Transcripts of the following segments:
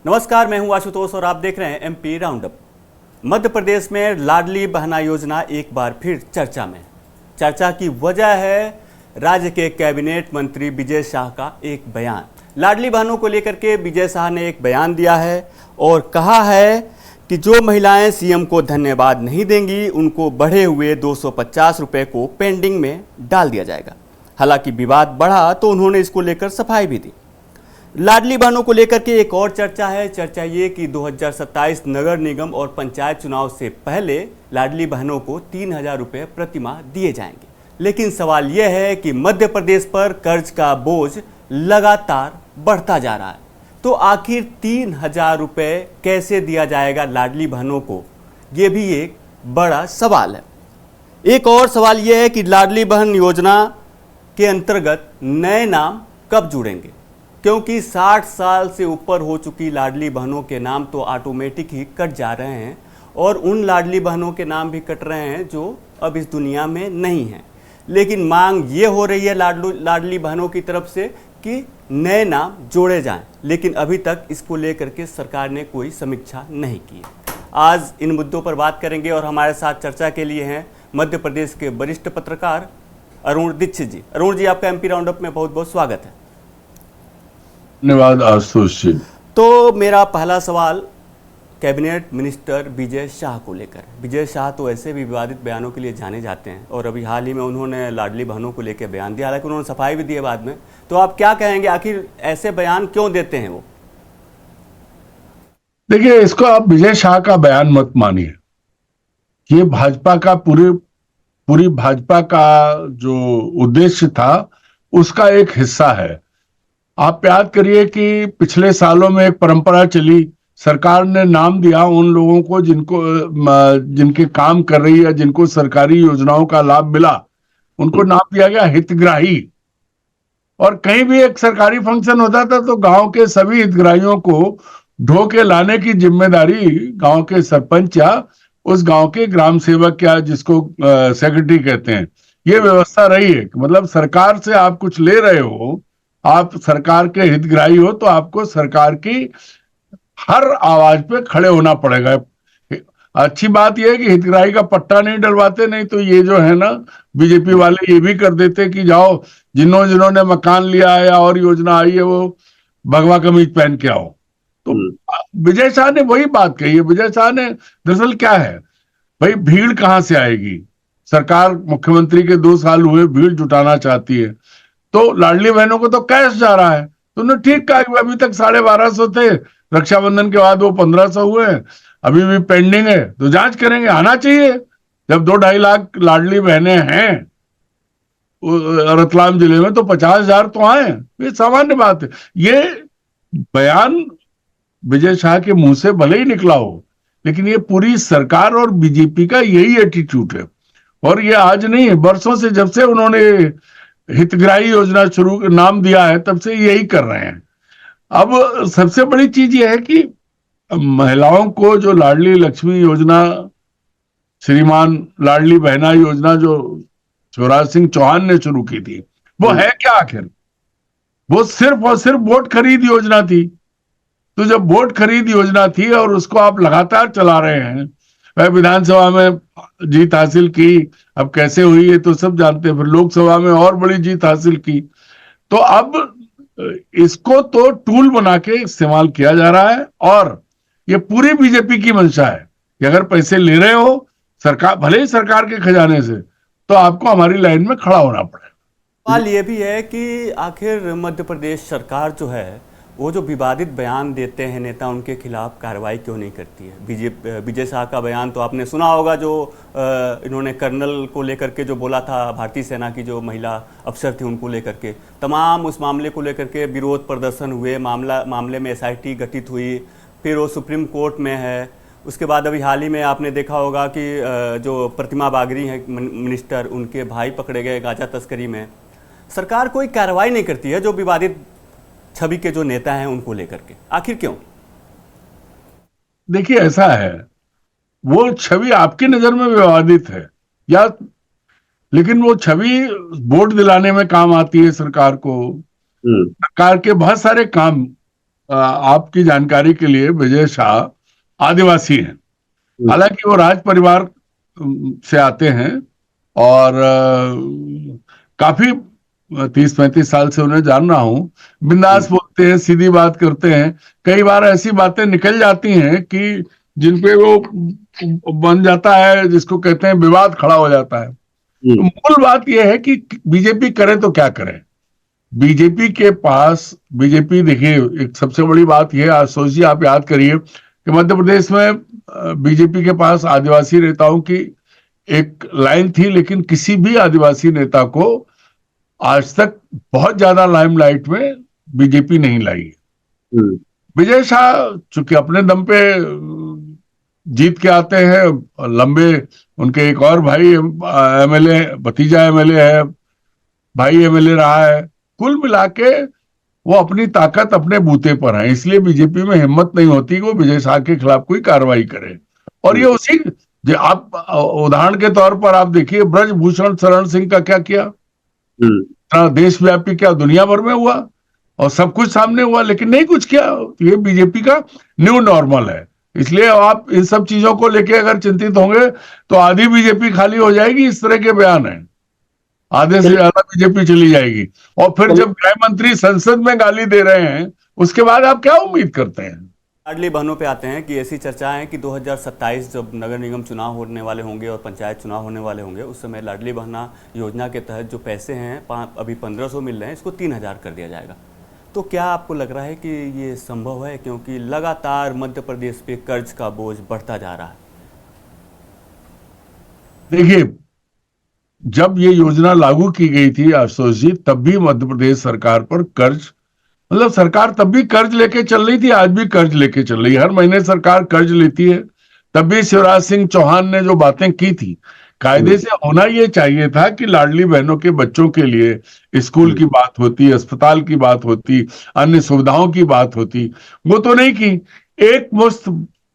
नमस्कार, मैं हूं आशुतोष और आप देख रहे हैं एमपी राउंडअप। मध्य प्रदेश में लाडली बहना योजना एक बार फिर चर्चा में। चर्चा की वजह है राज्य के कैबिनेट मंत्री विजय शाह का एक बयान। लाडली बहनों को लेकर के विजय शाह ने एक बयान दिया है और कहा है कि जो महिलाएं सीएम को धन्यवाद नहीं देंगी उनको बढ़े हुए 250 रुपये को पेंडिंग में डाल दिया जाएगा। हालांकि विवाद बढ़ा तो उन्होंने इसको लेकर सफाई भी दी। लाडली बहनों को लेकर के एक और चर्चा है। चर्चा ये कि 2027 नगर निगम और पंचायत चुनाव से पहले लाडली बहनों को 3000 रुपये प्रति माह दिए जाएंगे। लेकिन सवाल यह है कि मध्य प्रदेश पर कर्ज का बोझ लगातार बढ़ता जा रहा है, तो आखिर 3000 रुपये कैसे दिया जाएगा लाडली बहनों को, ये भी एक बड़ा सवाल है। एक और सवाल यह है कि लाडली बहन योजना के अंतर्गत नए नाम कब जुड़ेंगे, क्योंकि 60 साल से ऊपर हो चुकी लाडली बहनों के नाम तो ऑटोमेटिक ही कट जा रहे हैं और उन लाडली बहनों के नाम भी कट रहे हैं जो अब इस दुनिया में नहीं हैं। लेकिन मांग ये हो रही है लाडली बहनों की तरफ से कि नए नाम जोड़े जाएं, लेकिन अभी तक इसको लेकर के सरकार ने कोई समीक्षा नहीं की। आज इन मुद्दों पर बात करेंगे और हमारे साथ चर्चा के लिए हैं मध्य प्रदेश के वरिष्ठ पत्रकार अरुण दीक्षित जी। अरुण जी, आपका एमपी राउंडअप में बहुत बहुत स्वागत है। धन्यवाद आशुतोष जी। तो मेरा पहला सवाल कैबिनेट मिनिस्टर विजय शाह को लेकर। विजय शाह तो ऐसे भी विवादित बयानों के लिए जाने जाते हैं और अभी हाल ही में उन्होंने लाडली बहनों को लेकर बयान दिया, हालांकि उन्होंने सफाई भी दी है बाद में। तो आप क्या कहेंगे, आखिर ऐसे बयान क्यों देते हैं वो? देखिए, इसको आप विजय शाह का बयान मत मानिए। ये भाजपा का पूरी भाजपा का जो उद्देश्य था उसका एक हिस्सा है। आप याद करिए कि पिछले सालों में एक परंपरा चली, सरकार ने नाम दिया उन लोगों को जिनके काम कर रही है, जिनको सरकारी योजनाओं का लाभ मिला, उनको नाम दिया गया हितग्राही। और कहीं भी एक सरकारी फंक्शन होता था तो गांव के सभी हितग्राहियों को ढो के लाने की जिम्मेदारी गांव के सरपंच या उस गांव के ग्राम सेवक या जिसको सेक्रेटरी कहते हैं, ये व्यवस्था रही है। मतलब सरकार से आप कुछ ले रहे हो, आप सरकार के हितग्राही हो, तो आपको सरकार की हर आवाज पे खड़े होना पड़ेगा। अच्छी बात यह है कि हितग्राही का पट्टा नहीं डलवाते, नहीं तो ये जो है ना बीजेपी वाले ये भी कर देते कि जाओ जिन्होंने मकान लिया है या और योजना आई है वो भगवा कमीज पहन के आओ। तो विजय शाह ने वही बात कही है। विजय शाह ने दरअसल क्या है भाई, भीड़ कहां से आएगी? सरकार, मुख्यमंत्री के 2 साल हुए, भीड़ जुटाना चाहती है, तो लाडली बहनों को तो कैश जा रहा है। तो उन्होंने ठीक कहा कि अभी तक 1250 थे, रक्षाबंधन के बाद वो 1500 हुए हैं, अभी भी पेंडिंग है, तो जांच करेंगे। आना चाहिए। जब 2-2.5 लाख लाडली बहनें हैं रतलाम जिले में, तो 50,000 तो आए। ये सामान्य बात है। ये बयान विजय शाह के मुंह से भले ही निकला हो, लेकिन ये पूरी सरकार और बीजेपी का यही एटीट्यूड है। और ये आज नहीं है, बरसों से, जब से उन्होंने हितग्राही योजना शुरू नाम दिया है तब से यही कर रहे हैं। अब सबसे बड़ी चीज ये है कि महिलाओं को जो लाडली लक्ष्मी योजना, श्रीमान लाडली बहना योजना जो शिवराज सिंह चौहान ने शुरू की थी, वो है क्या आखिर? वो सिर्फ और सिर्फ वोट खरीद योजना थी। तो जब वोट खरीद योजना थी और उसको आप लगातार चला रहे हैं, वह विधानसभा में जीत हासिल की, अब कैसे हुई है तो सब जानते हैं, फिर लोकसभा में और बड़ी जीत हासिल की। तो अब इसको तो टूल बना के इस्तेमाल किया जा रहा है और ये पूरी बीजेपी की मंशा है कि अगर पैसे ले रहे हो सरकार, भले ही सरकार के खजाने से, तो आपको हमारी लाइन में खड़ा होना पड़ेगा। सवाल ये भी है कि आखिर मध्य प्रदेश सरकार जो है वो जो विवादित बयान देते हैं नेता, उनके खिलाफ कार्रवाई क्यों नहीं करती है? विजय शाह का बयान तो आपने सुना होगा, जो इन्होंने कर्नल को लेकर के जो बोला था, भारतीय सेना की जो महिला अफसर थी उनको लेकर के, तमाम उस मामले को लेकर के विरोध प्रदर्शन हुए, मामले में SIT गठित हुई, फिर वो सुप्रीम कोर्ट में है। उसके बाद अभी हाल ही में आपने देखा होगा कि जो प्रतिमा बागरी हैं मिनिस्टर, उनके भाई पकड़े गए गांजा तस्करी में। सरकार कोई कार्रवाई नहीं करती है जो विवादित छवि के जो नेता हैं उनको लेकर के, आखिर क्यों? देखिए, ऐसा है, वो छवि आपकी नजर में विवादित है या, लेकिन वो छवि वोट दिलाने में काम आती है सरकार को। सरकार के बहुत सारे काम आपकी जानकारी के लिए विजय शाह आदिवासी हैं। हम्म, हालांकि वो राज परिवार से आते हैं और काफी 30-35 साल से उन्हें जान रहा हूं। बिंदास बोलते हैं, सीधी बात करते हैं। कई बार ऐसी बातें निकल जाती हैं कि जिनपे वो बन जाता है, जिसको कहते हैं विवाद खड़ा हो जाता है। तो हम्म, मूल बात यह है कि बीजेपी करे तो क्या करे। बीजेपी के पास, बीजेपी देखिए, एक सबसे बड़ी बात यह है, सोचिए, आप याद करिए कि मध्य प्रदेश में बीजेपी के पास आदिवासी नेताओं की एक लाइन थी, लेकिन किसी भी आदिवासी नेता को आज तक बहुत ज्यादा लाइमलाइट में बीजेपी नहीं लाई। हम्म, विजय शाह चूंकि अपने दम पे जीत के आते हैं, लंबे, उनके एक और भाई एमएलए, भतीजा एमएलए है, भाई एमएलए रहा है। कुल मिला के वो अपनी ताकत अपने बूते पर है, इसलिए बीजेपी में हिम्मत नहीं होती कि वो विजय शाह के खिलाफ कोई कार्रवाई करे। और ये उसी, जो आप उदाहरण के तौर पर आप देखिए, ब्रजभूषण शरण सिंह का क्या किया। देशव्यापी क्या, दुनिया भर में हुआ और सब कुछ सामने हुआ, लेकिन नहीं कुछ किया। ये बीजेपी का न्यू नॉर्मल है। इसलिए आप इन सब चीजों को लेके अगर चिंतित होंगे तो आधी बीजेपी खाली हो जाएगी। इस तरह के बयान है, आधे से ज्यादा बीजेपी चली जाएगी। और फिर जब गृह मंत्री संसद में गाली दे रहे हैं, उसके बाद आप क्या उम्मीद करते हैं। लाडली बहनों पे आते हैं कि ऐसी चर्चाएं हैं कि 2027 जब नगर निगम चुनाव होने वाले होंगे और पंचायत चुनाव होने वाले होंगे, उस समय लाडली बहना योजना के तहत जो पैसे हैं अभी 1500 मिल रहे हैं, इसको 3000 कर दिया जाएगा। तो क्या आपको लग रहा है कि ये संभव है, क्योंकि लगातार मध्य प्रदेश पे कर्ज का बोझ बढ़ता जा रहा है। देखिए, जब ये योजना लागू की गई थी आशुतोष जी, तब भी मध्य प्रदेश सरकार पर कर्ज, मतलब सरकार तब भी कर्ज लेके चल रही थी, आज भी कर्ज लेके चल रही है। हर महीने सरकार कर्ज लेती है। तब भी शिवराज सिंह चौहान ने जो बातें की थी, कायदे से होना ये चाहिए था कि लाडली बहनों के बच्चों के लिए स्कूल की बात होती, अस्पताल की बात होती, अन्य सुविधाओं की बात होती, वो तो नहीं की। एक मुश्त,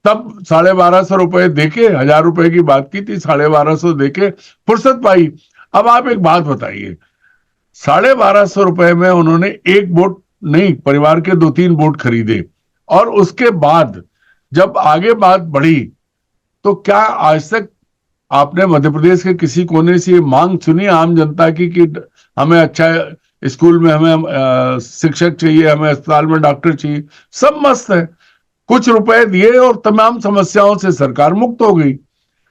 तब 1250 रुपए देके, 1000 रुपए की बात की थी, 1250 देके फुर्सत पाई। अब आप एक बात बताइए, 1250 रुपए में उन्होंने एक बोट नहीं, परिवार के 2-3 बोट खरीदे। और उसके बाद जब आगे बात बढ़ी, तो क्या आज तक आपने मध्य प्रदेश के किसी कोने से ये मांग सुनी आम जनता की कि हमें अच्छा स्कूल में, हमें शिक्षक चाहिए, हमें अस्पताल में डॉक्टर चाहिए? सब मस्त है, कुछ रुपए दिए और तमाम समस्याओं से सरकार मुक्त हो गई।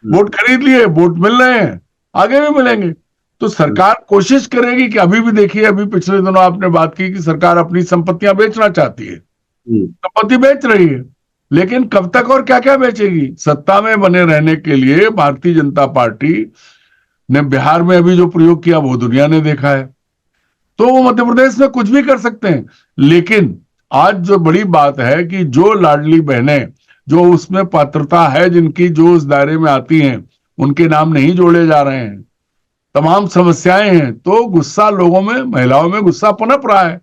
वोट खरीद लिए, वोट मिल रहे हैं, आगे भी मिलेंगे। तो सरकार कोशिश करेगी कि, अभी भी देखिए, अभी पिछले दिनों आपने बात की कि सरकार अपनी संपत्तियां बेचना चाहती है, संपत्ति बेच रही है, लेकिन कब तक और क्या क्या बेचेगी। सत्ता में बने रहने के लिए भारतीय जनता पार्टी ने बिहार में अभी जो प्रयोग किया वो दुनिया ने देखा है। तो वो मध्य प्रदेश में कुछ भी कर सकते हैं। लेकिन आज जो बड़ी बात है कि जो लाडली बहनें, जो उसमें पात्रता है, जिनकी जो उस दायरे में आती हैं, उनके नाम नहीं जोड़े जा रहे हैं, तमाम समस्याएं हैं। तो गुस्सा लोगों में, महिलाओं में गुस्सा पनप रहा है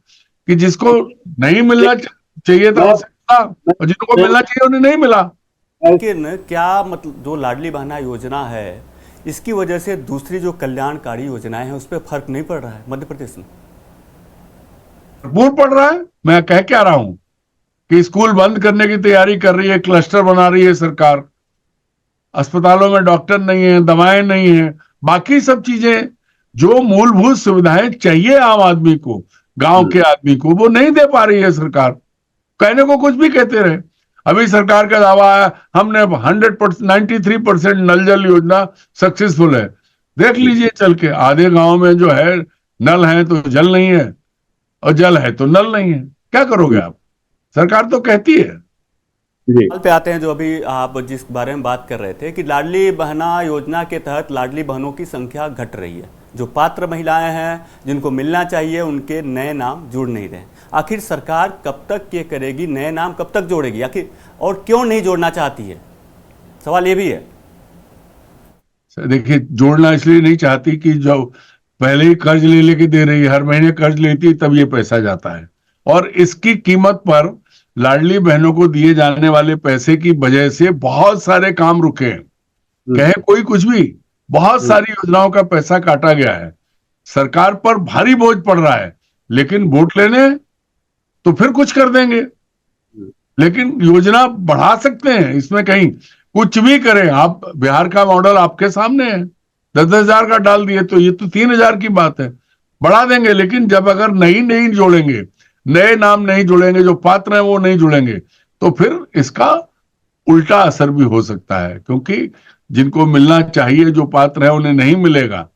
कि जिसको नहीं मिलना चाहिए था उसे मिला, और जिनको मिलना चाहिए उन्हें नहीं मिला। लेकिन क्या मतलब जो लाडली बहना योजना है, इसकी वजह से दूसरी जो कल्याणकारी योजनाएं हैं उस पर फर्क नहीं पड़ रहा है मध्य प्रदेश में? भरपूर पड़ रहा है। मैं कह क्या रहा हूं कि स्कूल बंद करने की तैयारी कर रही है, क्लस्टर बना रही है सरकार, अस्पतालों में डॉक्टर नहीं है, दवाएं नहीं है, बाकी सब चीजें, जो मूलभूत सुविधाएं चाहिए आम आदमी को, गांव के आदमी को, वो नहीं दे पा रही है सरकार। कहने को कुछ भी कहते रहे। अभी सरकार का दावा है हमने 100%, 93% नल जल योजना सक्सेसफुल है। देख लीजिए चल के, आधे गांव में जो है नल है तो जल नहीं है, और जल है तो नल नहीं है। क्या करोगे आप? सरकार तो कहती है। सवाल पे आते हैं जो अभी आप जिस बारे में बात कर रहे थे कि लाडली बहना योजना के तहत लाडली बहनों की संख्या घट रही है, जो पात्र महिलाएं हैं जिनको मिलना चाहिए उनके नए नाम जुड़ नहीं रहे। आखिर सरकार कब तक ये करेगी, नए नाम कब तक जोड़ेगी आखिर, और क्यों नहीं जोड़ना चाहती है? सवाल ये भी है। देखिए, जोड़ना इसलिए नहीं चाहती कि जो पहले ही कर्ज ले लेके दे रही है, हर महीने कर्ज लेती है, तब ये पैसा जाता है। और इसकी कीमत पर लाडली बहनों को दिए जाने वाले पैसे की वजह से बहुत सारे काम रुके हैं। कहे कोई कुछ भी, बहुत सारी योजनाओं का पैसा काटा गया है। सरकार पर भारी बोझ पड़ रहा है, लेकिन वोट लेने तो फिर कुछ कर देंगे। लेकिन योजना बढ़ा सकते हैं, इसमें कहीं कुछ भी करें आप। बिहार का मॉडल आपके सामने है, 10,000 का डाल दिए तो ये तो 3,000 की बात है, बढ़ा देंगे। लेकिन जब अगर नहीं जोड़ेंगे, नए नाम नहीं जुड़ेंगे, जो पात्र हैं वो नहीं जुड़ेंगे, तो फिर इसका उल्टा असर भी हो सकता है, क्योंकि जिनको मिलना चाहिए, जो पात्र है, उन्हें नहीं मिलेगा,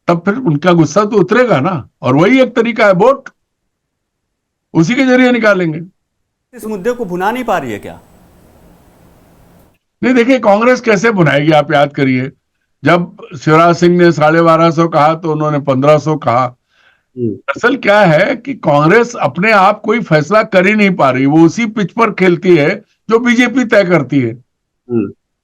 तब फिर उनका गुस्सा तो उतरेगा ना। और वही एक तरीका है, वोट उसी के जरिए निकालेंगे। इस मुद्दे को भुना नहीं पा रही है क्या? नहीं, देखिए कांग्रेस कैसे बुनाएगी, आप याद करिए, जब शिवराज सिंह ने 1250 कहा तो उन्होंने 1,500 कहा। असल क्या है कि कांग्रेस अपने आप कोई फैसला कर ही नहीं पा रही, वो उसी पिच पर खेलती है जो बीजेपी तय करती है।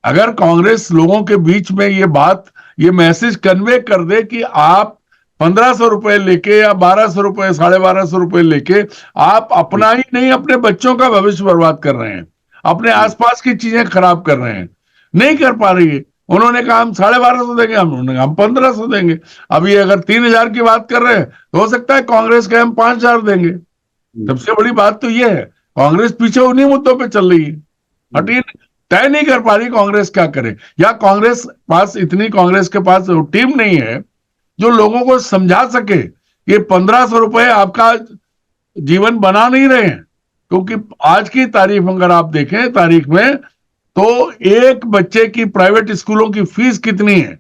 अगर कांग्रेस लोगों के बीच में ये बात, ये मैसेज कन्वे कर दे कि आप 1,500 रुपए लेके या 1,200 रुपए, 1,250 रुपए लेके आप अपना ही नहीं, अपने बच्चों का भविष्य बर्बाद कर रहे हैं, अपने आसपास की चीजें खराब कर रहे हैं, नहीं कर पा रही है। उन्होंने कहा हम 1,250 देंगे, उन्होंने कहा हम 1,500 देंगे। अभी अगर 3,000 की बात कर रहे हैं तो हो सकता है कांग्रेस के हम 5,000 देंगे। सबसे बड़ी बात तो यह है, कांग्रेस पीछे उन्हीं मुद्दों पे चल रही है, हटिए, तय नहीं कर पा रही कांग्रेस क्या करे। या कांग्रेस कांग्रेस के पास टीम नहीं है जो लोगों को समझा सके कि 1,500 रुपए आपका जीवन बना नहीं रहे हैं। क्योंकि आज की तारीख अगर आप देखें, तारीख में, तो एक बच्चे की प्राइवेट स्कूलों की फीस कितनी है,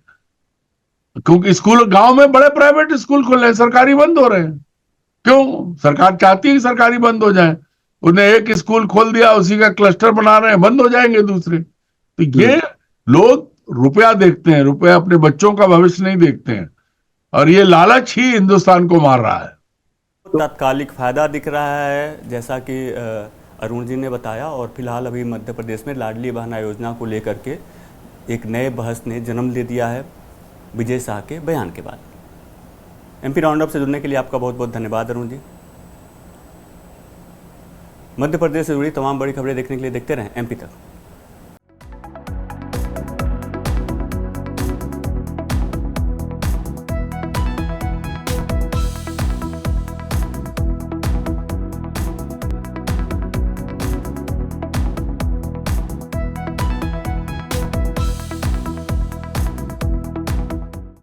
क्योंकि स्कूल गांव में बड़े प्राइवेट स्कूल खुल रहे हैं, सरकारी बंद हो रहे हैं। क्यों? सरकार चाहती है कि सरकारी बंद हो जाए। उन्हें एक स्कूल खोल दिया, उसी का क्लस्टर बना रहे हैं, बंद हो जाएंगे दूसरे। तो ये लोग रुपया देखते हैं, रुपया अपने बच्चों का भविष्य नहीं देखते हैं, और ये लालच ही हिंदुस्तान को मार रहा है। तात्कालिक फायदा दिख रहा है, जैसा कि अरुण जी ने बताया। और फिलहाल अभी मध्य प्रदेश में लाडली बहना योजना को लेकर के एक नए बहस ने जन्म ले दिया है विजय शाह के बयान के बाद। एमपी राउंड अप से जुड़ने के लिए आपका बहुत बहुत धन्यवाद अरुण जी। मध्य प्रदेश से जुड़ी तमाम बड़ी खबरें देखने के लिए देखते रहें एमपी तक।